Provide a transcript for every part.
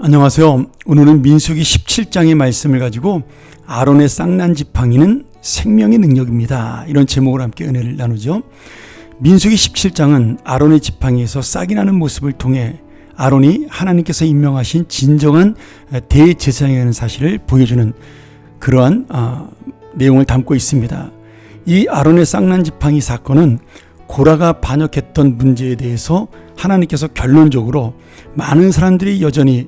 안녕하세요. 오늘은 민수기 17장의 말씀을 가지고 아론의 쌍난 지팡이는 생명의 능력입니다. 이런 제목으로 함께 은혜를 나누죠. 민수기 17장은 아론의 지팡이에서 싹이 나는 모습을 통해 아론이 하나님께서 임명하신 진정한 대제사장이라는 사실을 보여주는 그러한 내용을 담고 있습니다. 이 아론의 쌍난 지팡이 사건은 고라가 반역했던 문제에 대해서 하나님께서 결론적으로 많은 사람들이 여전히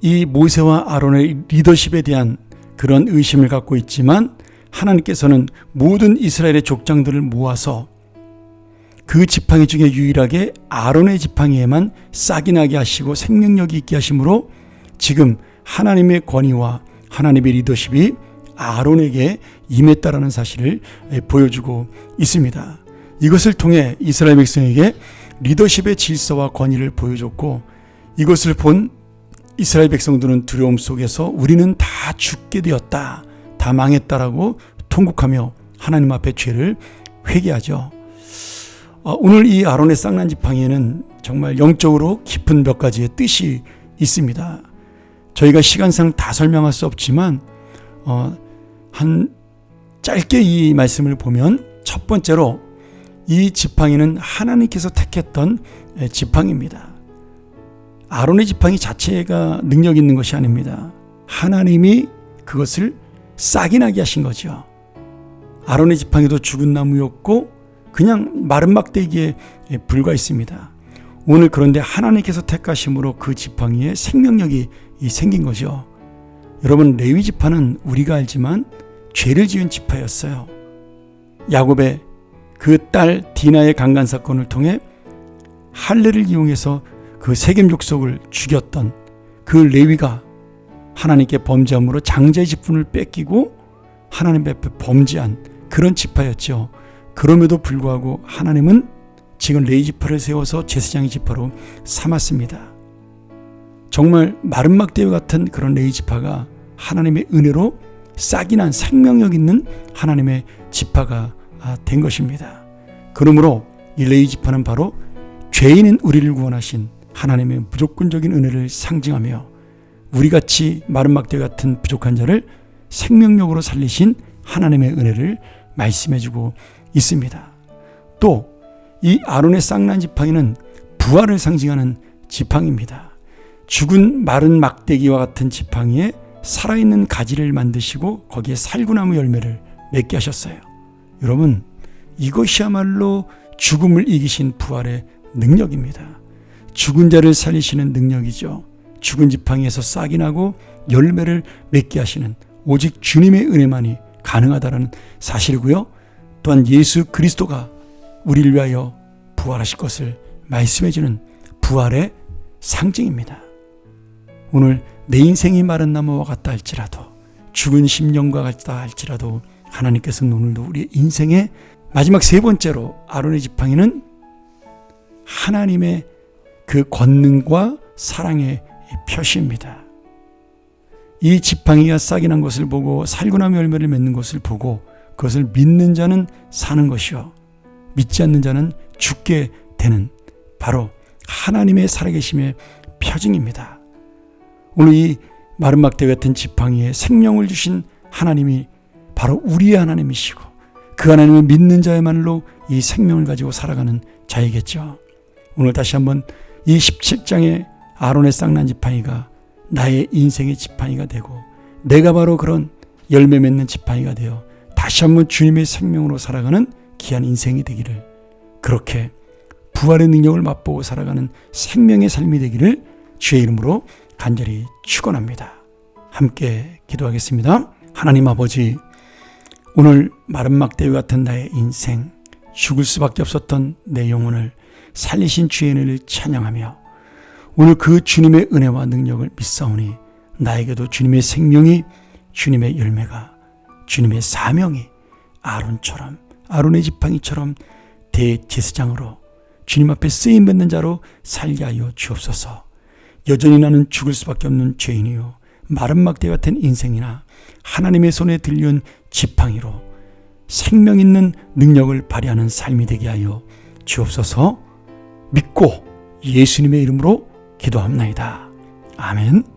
이 모세와 아론의 리더십에 대한 그런 의심을 갖고 있지만 하나님께서는 모든 이스라엘의 족장들을 모아서 그 지팡이 중에 유일하게 아론의 지팡이에만 싹이 나게 하시고 생명력이 있게 하심으로 지금 하나님의 권위와 하나님의 리더십이 아론에게 임했다라는 사실을 보여주고 있습니다. 이것을 통해 이스라엘 백성에게 리더십의 질서와 권위를 보여줬고, 이것을 본 이스라엘 백성들은 두려움 속에서 우리는 다 죽게 되었다, 다 망했다라고 통곡하며 하나님 앞에 죄를 회개하죠. 오늘 이 아론의 쌍난 지팡이에는 정말 영적으로 깊은 몇 가지의 뜻이 있습니다. 저희가 시간상 다 설명할 수 없지만 한 짧게 이 말씀을 보면, 첫 번째로 이 지팡이는 하나님께서 택했던 지팡이입니다. 아론의 지팡이 자체가 능력 있는 것이 아닙니다. 하나님이 그것을 싹이 나게 하신 거죠. 아론의 지팡이도 죽은 나무였고 그냥 마른 막대기에 불과했습니다. 오늘 그런데 하나님께서 택하심으로 그 지팡이에 생명력이 생긴 거죠. 여러분, 레위 지파는 우리가 알지만 죄를 지은 지파였어요. 야곱의 그 딸 디나의 강간 사건을 통해 할례를 이용해서 그 세겜 족속을 죽였던 그 레위가 하나님께 범죄함으로 장자의 직분을 뺏기고 하나님 앞에 범죄한 그런 지파였죠. 그럼에도 불구하고 하나님은 지금 레위 지파를 세워서 제사장의 지파로 삼았습니다. 정말 마른 막대와 같은 그런 레위 지파가 하나님의 은혜로 싹이 난 생명력 있는 하나님의 지파가 된 것입니다. 그러므로 이 레위 지파는 바로 죄인인 우리를 구원하신 하나님의 무조건적인 은혜를 상징하며 우리같이 마른 막대 같은 부족한 자를 생명력으로 살리신 하나님의 은혜를 말씀해주고 있습니다. 또 이 아론의 쌍난 지팡이는 부활을 상징하는 지팡이입니다. 죽은 마른 막대기와 같은 지팡이에 살아있는 가지를 만드시고 거기에 살구나무 열매를 맺게 하셨어요. 여러분, 이것이야말로 죽음을 이기신 부활의 능력입니다. 죽은 자를 살리시는 능력이죠. 죽은 지팡이에서 싹이 나고 열매를 맺게 하시는 오직 주님의 은혜만이 가능하다는 사실이고요. 또한 예수 그리스도가 우리를 위하여 부활하실 것을 말씀해주는 부활의 상징입니다. 오늘 내 인생이 마른 나무와 같다 할지라도, 죽은 심령과 같다 할지라도 하나님께서는 오늘도 우리의 인생의 마지막 세 번째로 아론의 지팡이는 하나님의 그 권능과 사랑의 표시입니다. 이 지팡이가 싹이 난 것을 보고 살구나무 열매를 맺는 것을 보고 그것을 믿는 자는 사는 것이요 믿지 않는 자는 죽게 되는 바로 하나님의 살아계심의 표징입니다. 오늘 이 마른 막대 같은 지팡이에 생명을 주신 하나님이 바로 우리의 하나님이시고 그 하나님을 믿는 자야말로 이 생명을 가지고 살아가는 자이겠죠. 오늘 다시 한번 이 17장의 아론의 쌍난 지팡이가 나의 인생의 지팡이가 되고 내가 바로 그런 열매 맺는 지팡이가 되어 다시 한번 주님의 생명으로 살아가는 귀한 인생이 되기를, 그렇게 부활의 능력을 맛보고 살아가는 생명의 삶이 되기를 주의 이름으로 간절히 축원합니다. 함께 기도하겠습니다. 하나님 아버지, 오늘 마른 막대와 같은 나의 인생, 죽을 수밖에 없었던 내 영혼을 살리신 주의 은혜를 찬양하며 오늘 그 주님의 은혜와 능력을 믿사오니 나에게도 주님의 생명이, 주님의 열매가, 주님의 사명이 아론처럼, 아론의 지팡이처럼 대제사장으로 주님 앞에 쓰임받는 자로 살게 하여 주옵소서. 여전히 나는 죽을 수밖에 없는 죄인이요 마른 막대 같은 인생이나 하나님의 손에 들려온 지팡이로 생명 있는 능력을 발휘하는 삶이 되게 하여 주옵소서. 믿고 예수님의 이름으로 기도합나이다. 아멘.